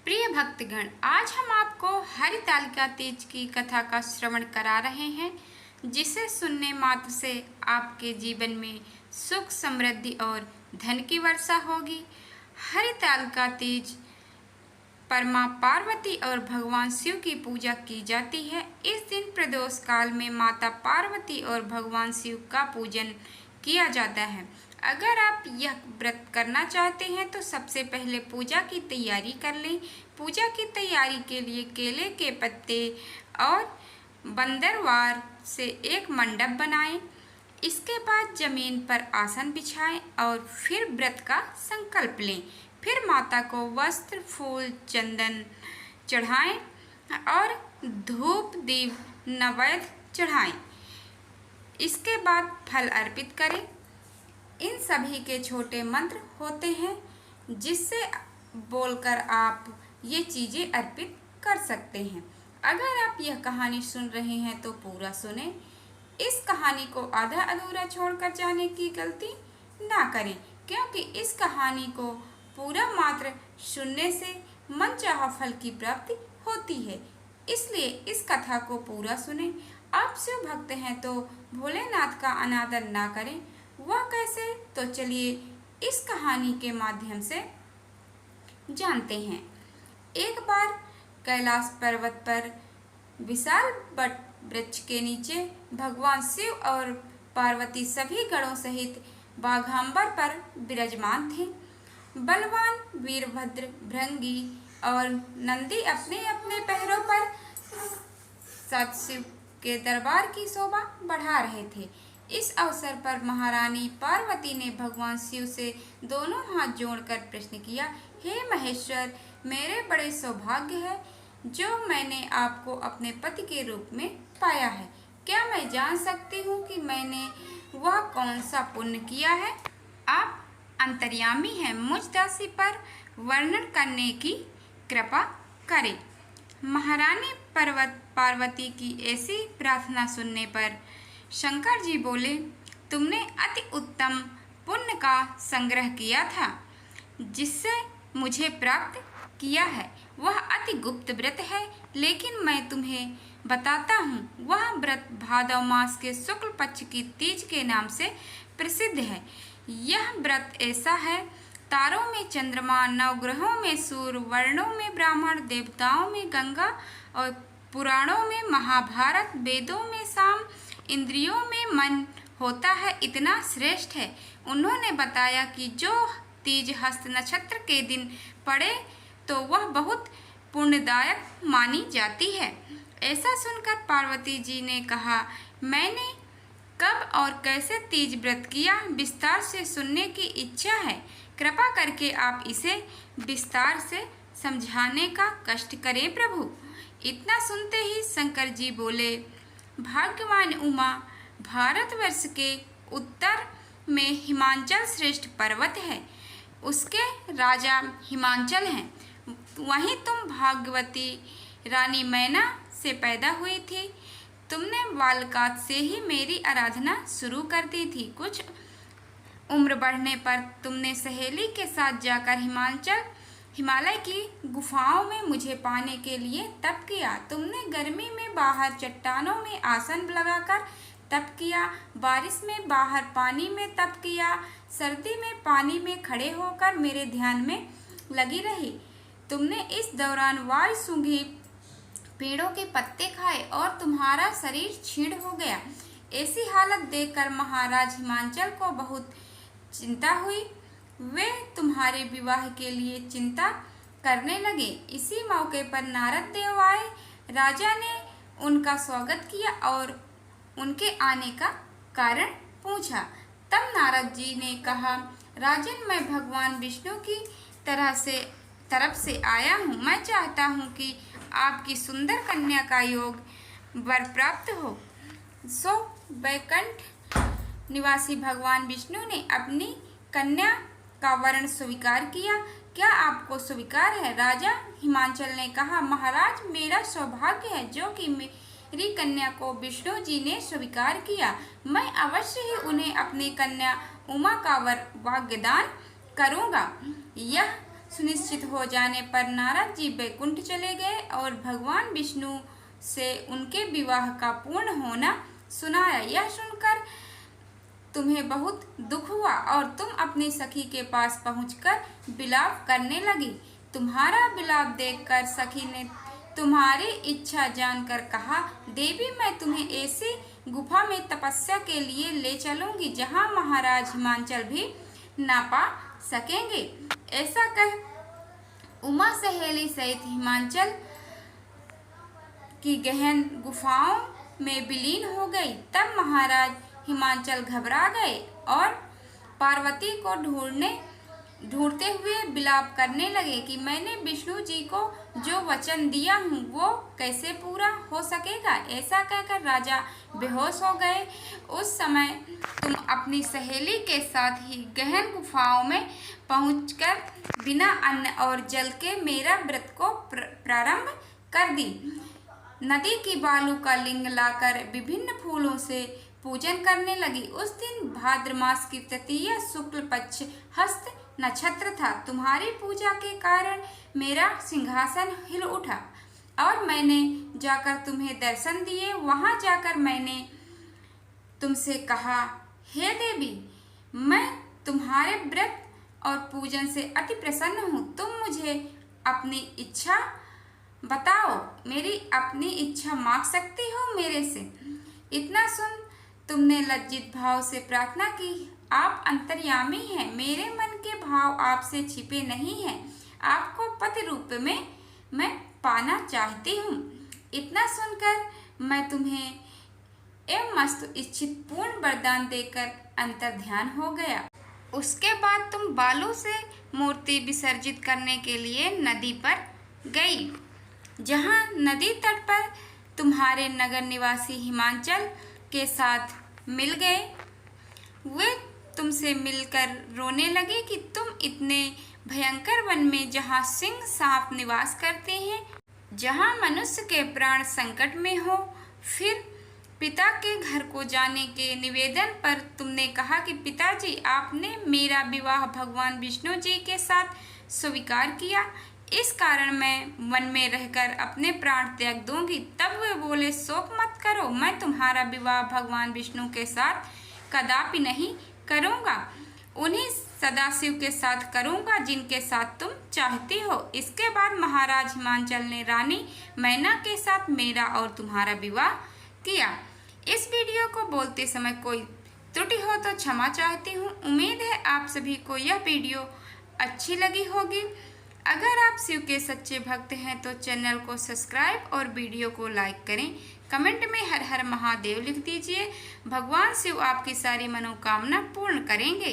प्रिय भक्तगण, आज हम आपको हरितालिका तीज की कथा का श्रवण करा रहे हैं, जिसे सुनने मात्र से आपके जीवन में सुख समृद्धि और धन की वर्षा होगी। हरितालिका तीज पर माँ पार्वती और भगवान शिव की पूजा की जाती है। इस दिन प्रदोष काल में माता पार्वती और भगवान शिव का पूजन किया जाता है। अगर आप यह व्रत करना चाहते हैं तो सबसे पहले पूजा की तैयारी कर लें। पूजा की तैयारी के लिए केले के पत्ते और बंदरवार से एक मंडप बनाएं। इसके बाद जमीन पर आसन बिछाएं और फिर व्रत का संकल्प लें। फिर माता को वस्त्र, फूल, चंदन चढ़ाएं और धूप, दीप, नैवेद्य चढ़ाएं। इसके बाद फल अर्पित करें। इन सभी के छोटे मंत्र होते हैं जिससे बोलकर आप ये चीज़ें अर्पित कर सकते हैं। अगर आप यह कहानी सुन रहे हैं तो पूरा सुने। इस कहानी को आधा अधूरा छोड़कर जाने की गलती ना करें, क्योंकि इस कहानी को पूरा मात्र सुनने से मनचाहा फल की प्राप्ति होती है। इसलिए इस कथा को पूरा सुने। आप शिव भक्त हैं तो भोलेनाथ का अनादर ना करें। वह कैसे? तो चलिए इस कहानी के माध्यम से जानते हैं। एक बार कैलाश पर्वत पर विशाल वट वृक्ष के नीचे भगवान शिव और पार्वती सभी गणों सहित बाघांबर पर विराजमान थे। बलवान वीरभद्र, भृंगी और नंदी अपने अपने पैरों पर सदाशिव के दरबार की शोभा बढ़ा रहे थे। इस अवसर पर महारानी पार्वती ने भगवान शिव से दोनों हाथ जोड़कर प्रश्न किया, हे महेश्वर, मेरे बड़े सौभाग्य है जो मैंने आपको अपने पति के रूप में पाया है। क्या मैं जान सकती हूँ कि मैंने वह कौन सा पुण्य किया है? आप अंतर्यामी हैं, मुझ दासी पर वर्णन करने की कृपा करें। महारानी पार्वती की ऐसी प्रार्थना सुनने पर शंकर जी बोले, तुमने अति उत्तम पुण्य का संग्रह किया था जिससे मुझे प्राप्त किया है। वह अति गुप्त व्रत है, लेकिन मैं तुम्हें बताता हूँ। वह व्रत भादव मास के शुक्ल पक्ष की तीज के नाम से प्रसिद्ध है। यह व्रत ऐसा है, तारों में चंद्रमा, नवग्रहों में सूर्य, वर्णों में ब्राह्मण, देवताओं में गंगा और पुराणों में महाभारत, वेदों में साम, इंद्रियों में मन होता है, इतना श्रेष्ठ है। उन्होंने बताया कि जो तीज हस्त नक्षत्र के दिन पड़े तो वह बहुत पुण्यदायक मानी जाती है। ऐसा सुनकर पार्वती जी ने कहा, मैंने कब और कैसे तीज व्रत किया, विस्तार से सुनने की इच्छा है। कृपा करके आप इसे विस्तार से समझाने का कष्ट करें प्रभु। इतना सुनते ही शंकर जी बोले, भाग्यवान उमा, भारतवर्ष के उत्तर में हिमाचल श्रेष्ठ पर्वत है, उसके राजा हिमाचल हैं। वहीं तुम भाग्यवती रानी मैना से पैदा हुई थी। तुमने बालकाल से ही मेरी आराधना शुरू कर दी थी। कुछ उम्र बढ़ने पर तुमने सहेली के साथ जाकर हिमालय की गुफाओं में मुझे पाने के लिए तप किया। तुमने गर्मी में बाहर चट्टानों में आसन लगाकर तप किया, बारिश में बाहर पानी में तप किया, सर्दी में पानी में खड़े होकर मेरे ध्यान में लगी रही। तुमने इस दौरान वायु सूंघी, पेड़ों के पत्ते खाए और तुम्हारा शरीर क्षीण हो गया। ऐसी हालत देखकर महाराज हिमाचल को बहुत चिंता हुई। वे तुम्हारे विवाह के लिए चिंता करने लगे। इसी मौके पर नारद देव आए। राजा ने उनका स्वागत किया और उनके आने का कारण पूछा। तब नारद जी ने कहा, राजन, मैं भगवान विष्णु की तरफ से आया हूँ। मैं चाहता हूँ कि आपकी सुंदर कन्या का योग वर प्राप्त हो। सो वैकुंठ निवासी भगवान विष्णु ने अपनी कन्या का वरण स्वीकार किया। क्या आपको स्वीकार है? राजा हिमाचल ने कहा, महाराज, मेरा सौभाग्य है जो कि मेरी कन्या को विष्णु जी ने स्वीकार किया। मैं अवश्य ही उन्हें अपनी कन्या उमा का वर वाग्दान करूंगा। यह सुनिश्चित हो जाने पर नारद जी वैकुंठ चले गए और भगवान विष्णु से उनके विवाह का पूर्ण होना सुनाया। यह सुनकर तुम्हें बहुत दुख हुआ और तुम अपनी सखी के पास पहुंचकर विलाप करने लगी। तुम्हारा विलाप देखकर सखी ने तुम्हारी इच्छा जानकर कहा, देवी मैं तुम्हें ऐसी गुफा में तपस्या के लिए ले चलूंगी जहां महाराज हिमांचल भी ना पा सकेंगे। ऐसा कह उमा सहेली सहित हिमांचल की गहन गुफाओं में विलीन हो गई। तब महाराज हिमांचल घबरा गए और पार्वती को ढूंढते हुए विलाप करने लगे कि मैंने विष्णु जी को जो वचन दिया हूँ वो कैसे पूरा हो सकेगा। ऐसा कहकर राजा बेहोश हो गए। उस समय तुम अपनी सहेली के साथ ही गहन गुफाओं में पहुंचकर बिना अन्न और जल के मेरा व्रत को प्रारंभ कर दी। नदी की बालू का लिंग लाकर विभिन्न फूलों से पूजन करने लगी। उस दिन भाद्र मास की तृतीया शुक्ल पक्ष हस्त नक्षत्र था। तुम्हारी पूजा के कारण मेरा सिंहासन हिल उठा और मैंने जाकर तुम्हें दर्शन दिए। वहां जाकर मैंने तुमसे कहा, हे देवी मैं तुम्हारे व्रत और पूजन से अति प्रसन्न हूँ। तुम मुझे अपनी इच्छा बताओ, मेरी अपनी इच्छा मांग सकती हो मेरे से। इतना सुन तुमने लज्जित भाव से प्रार्थना की, आप अंतर्यामी हैं, मेरे मन के भाव आपसे छिपे नहीं हैं। आपको पति रूप में मैं पाना चाहती हूँ। इतना सुनकर मैं तुम्हें एवं मस्तु इच्छित पूर्ण वरदान देकर अंतर्ध्यान हो गया। उसके बाद तुम बालू से मूर्ति विसर्जित करने के लिए नदी पर गई, जहाँ नदी तट पर तुम्हारे नगर निवासी हिमांचल के साथ मिल गए। वे तुमसे मिलकर रोने लगे कि तुम इतने भयंकर वन में जहाँ सिंह सांप निवास करते हैं, जहाँ मनुष्य के प्राण संकट में हो, फिर पिता के घर को जाने के निवेदन पर तुमने कहा कि पिताजी आपने मेरा विवाह भगवान विष्णु जी के साथ स्वीकार किया, इस कारण मैं वन में रहकर अपने प्राण त्याग दूंगी। तब वे बोले, शोक मत करो, मैं तुम्हारा विवाह भगवान विष्णु के साथ कदापि नहीं करूंगा, उन्हीं सदाशिव के साथ करूंगा जिनके साथ तुम चाहती हो। इसके बाद महाराज हिमांचल ने रानी मैना के साथ मेरा और तुम्हारा विवाह किया। इस वीडियो को बोलते समय कोई त्रुटि हो तो क्षमा चाहती हूँ। उम्मीद है आप सभी को यह वीडियो अच्छी लगी होगी। अगर आप शिव के सच्चे भक्त हैं तो चैनल को सब्सक्राइब और वीडियो को लाइक करें। कमेंट में हर हर महादेव लिख दीजिए। भगवान शिव आपकी सारी मनोकामना पूर्ण करेंगे।